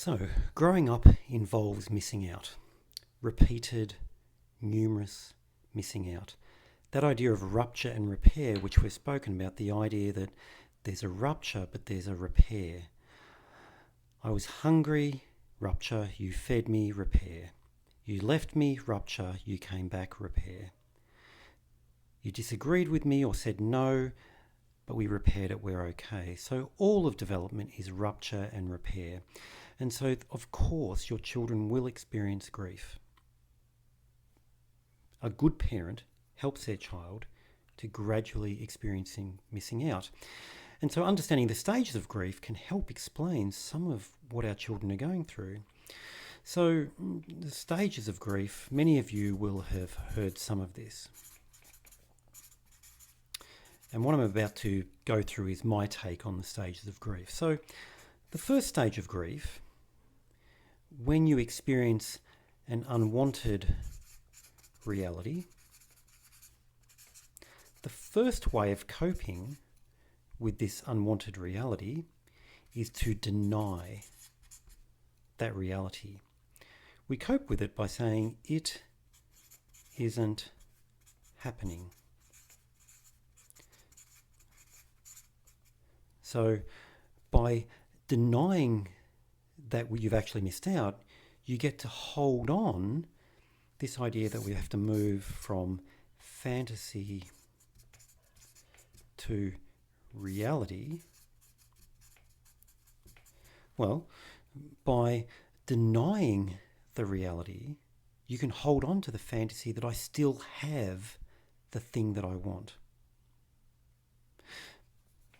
So, growing up involves missing out. Repeated, numerous missing out. That idea of rupture and repair, which we've spoken about, the idea that there's a rupture but there's a repair. I was hungry, rupture, you fed me, repair. You left me, rupture, you came back, repair. You disagreed with me or said no, but we repaired it, we're okay. So all of development is rupture and repair. And so, of course, your children will experience grief. A good parent helps their child to gradually experiencing missing out. And so understanding the stages of grief can help explain some of what our children are going through. So the stages of grief, many of you will have heard some of this. And what I'm about to go through is my take on the stages of grief. So the first stage of grief, when you experience an unwanted reality, the first way of coping with this unwanted reality is to deny that reality. We cope with it by saying it isn't happening. So by denying that you've actually missed out, you get to hold on this idea that we have to move from fantasy to reality. Well, by denying the reality, you can hold on to the fantasy that I still have the thing that I want.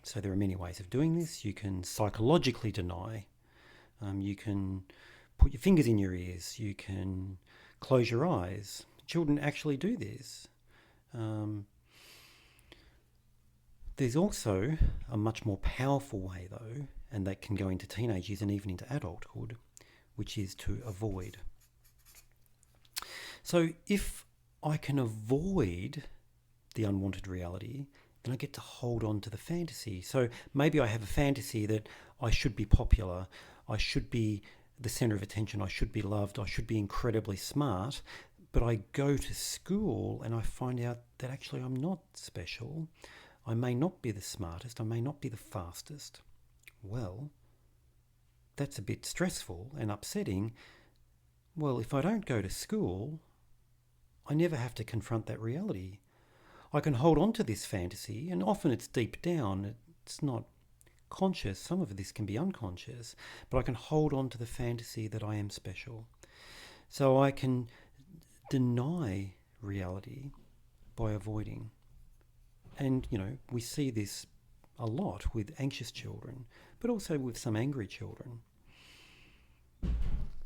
So there are many ways of doing this. You can psychologically deny. You can put your fingers in your ears. You can close your eyes. Children actually do this. There's also a much more powerful way, though, and that can go into teenage years and even into adulthood, which is to avoid. So if I can avoid the unwanted reality, then I get to hold on to the fantasy. So maybe I have a fantasy that I should be popular, I should be the center of attention, I should be loved, I should be incredibly smart, but I go to school and I find out that actually I'm not special. I may not be the smartest, I may not be the fastest. Well, that's a bit stressful and upsetting. Well, if I don't go to school, I never have to confront that reality. I can hold on to this fantasy, and often it's deep down, it's not conscious. Some of this can be unconscious, but I can hold on to the fantasy that I am special. So I can deny reality by avoiding. And, we see this a lot with anxious children, but also with some angry children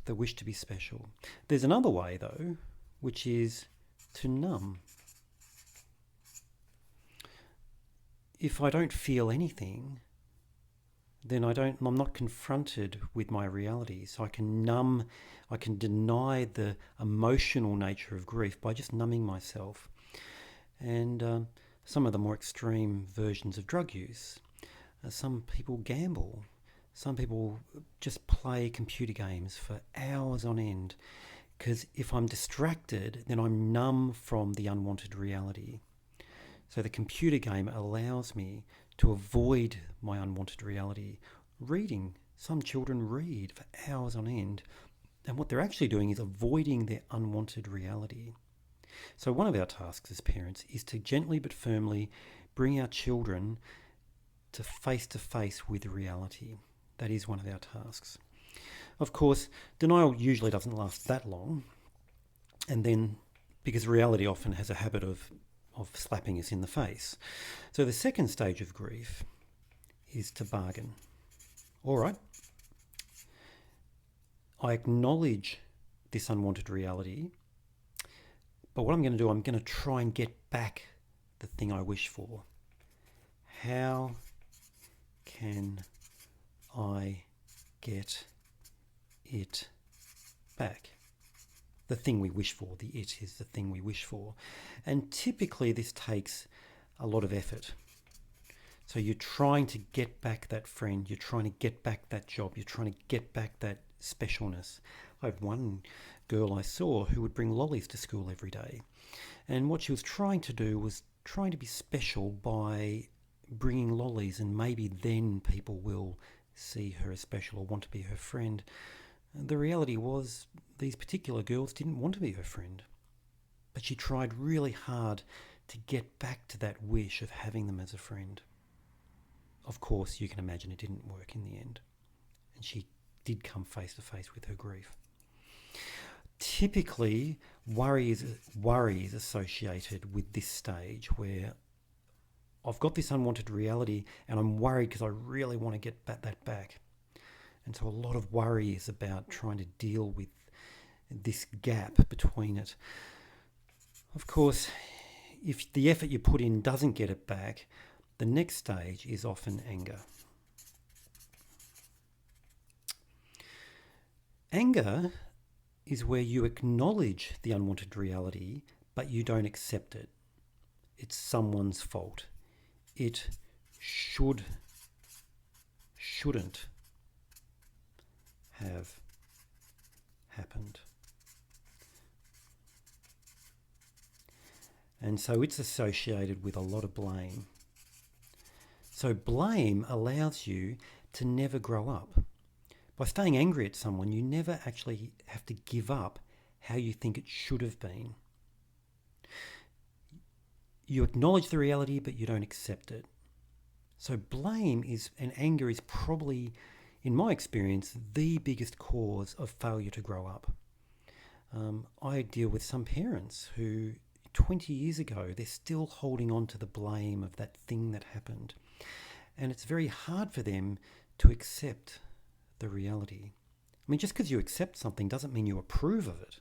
that wish to be special. There's another way, though, which is to numb. If I don't feel anything, then I'm not confronted with my reality. So I can deny the emotional nature of grief by just numbing myself. And some of the more extreme versions of drug use. Some people gamble. Some people just play computer games for hours on end. Because if I'm distracted, then I'm numb from the unwanted reality. So the computer game allows me to avoid my unwanted reality. Reading. Some children read for hours on end. And what they're actually doing is avoiding their unwanted reality. So one of our tasks as parents is to gently but firmly bring our children to face with reality. That is one of our tasks. Of course, denial usually doesn't last that long. And then, because reality often has a habit of slapping us in the face. So the second stage of grief is to bargain. All right, I acknowledge this unwanted reality, but what I'm going to do, I'm going to try and get back the thing I wish for. How can I get it back? The thing we wish for, the it is the thing we wish for. And typically this takes a lot of effort. So you're trying to get back that friend, you're trying to get back that job, you're trying to get back that specialness. I have one girl I saw who would bring lollies to school every day. And what she was trying to do was trying to be special by bringing lollies, and maybe then people will see her as special or want to be her friend. The reality was these particular girls didn't want to be her friend. But she tried really hard to get back to that wish of having them as a friend. Of course, you can imagine it didn't work in the end. And she did come face to face with her grief. Typically, worry is associated with this stage where I've got this unwanted reality and I'm worried because I really want to get that back. And so a lot of worry is about trying to deal with this gap between it. Of course, if the effort you put in doesn't get it back, the next stage is often anger. Anger is where you acknowledge the unwanted reality, but you don't accept it. It's someone's fault. It shouldn't have happened. And so it's associated with a lot of blame. So blame allows you to never grow up. By staying angry at someone, you never actually have to give up how you think it should have been. You acknowledge the reality, but you don't accept it. So blame and anger is probably, in my experience, the biggest cause of failure to grow up. I deal with some parents who 20 years ago, they're still holding on to the blame of that thing that happened. And it's very hard for them to accept the reality. I mean, just because you accept something doesn't mean you approve of it.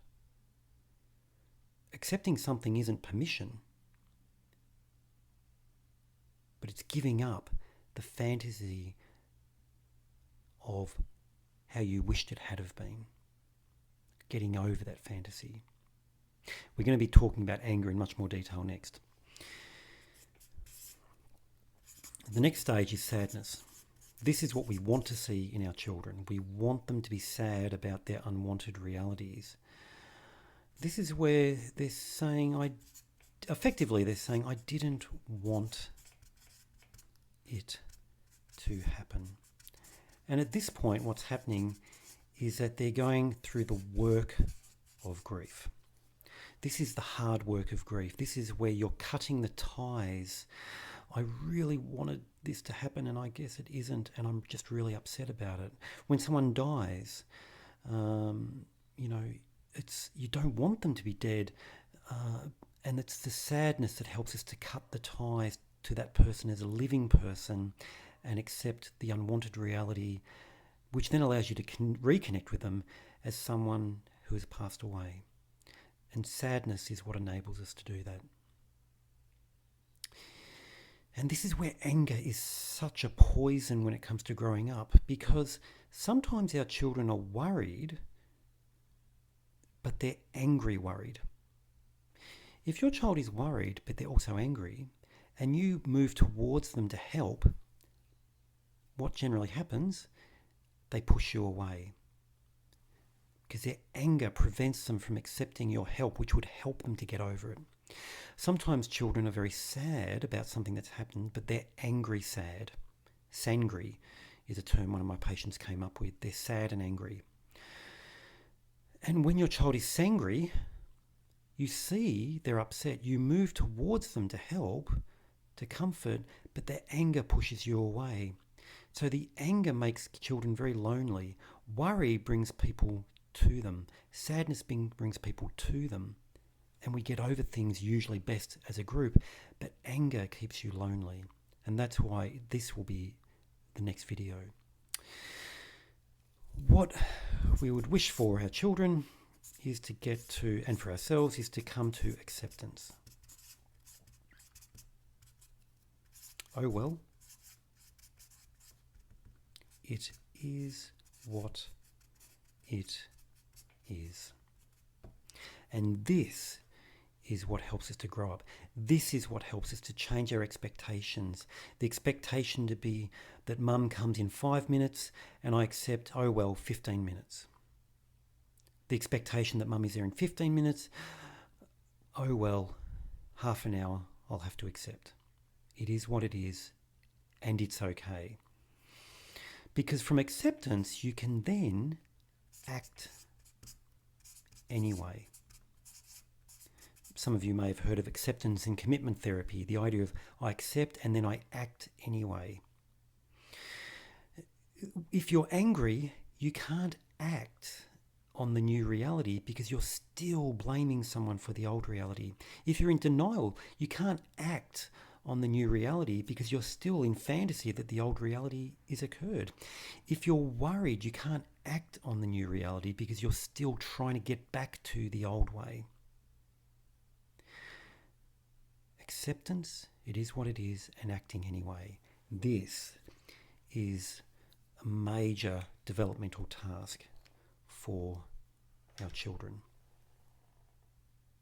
Accepting something isn't permission, but it's giving up the fantasy of how you wished it had have been. Getting over that fantasy. We're going to be talking about anger in much more detail next. The next stage is sadness. This is what we want to see in our children. We want them to be sad about their unwanted realities. This is where they're saying, I didn't want it to happen. And at this point, what's happening is that they're going through the work of grief. This is the hard work of grief. This is where you're cutting the ties. I really wanted this to happen and I guess it isn't, and I'm just really upset about it. When someone dies, you don't want them to be dead, and it's the sadness that helps us to cut the ties to that person as a living person and accept the unwanted reality, which then allows you to reconnect with them as someone who has passed away. And sadness is what enables us to do that. And this is where anger is such a poison when it comes to growing up, because sometimes our children are worried, but they're angry worried. If your child is worried, but they're also angry, and you move towards them to help, what generally happens? They push you away. Because their anger prevents them from accepting your help, which would help them to get over it. Sometimes children are very sad about something that's happened, but they're angry sad. Sangry is a term one of my patients came up with. They're sad and angry. And when your child is sangry, you see they're upset. You move towards them to help, to comfort, but their anger pushes you away. So the anger makes children very lonely. Worry brings people to them. Sadness brings people to them. And we get over things usually best as a group, but anger keeps you lonely. And that's why this will be the next video. What we would wish for our children is to get to, and for ourselves, is to come to acceptance. Oh well, it is what it is. And this is what helps us to grow up. This is what helps us to change our expectations. The expectation to be that mum comes in 5 minutes and I accept, 15 minutes. The expectation that mummy's there in 15 minutes, oh well, half an hour I'll have to accept. It is what it is, and it's okay. Because from acceptance, you can then act anyway. Some of you may have heard of acceptance and commitment therapy, the idea of I accept and then I act anyway. If you're angry, you can't act on the new reality because you're still blaming someone for the old reality. If you're in denial, you can't act on the new reality because you're still in fantasy that the old reality is occurred. If you're worried, you can't act on the new reality because you're still trying to get back to the old way. Acceptance, it is what it is, and acting anyway. This is a major developmental task for our children.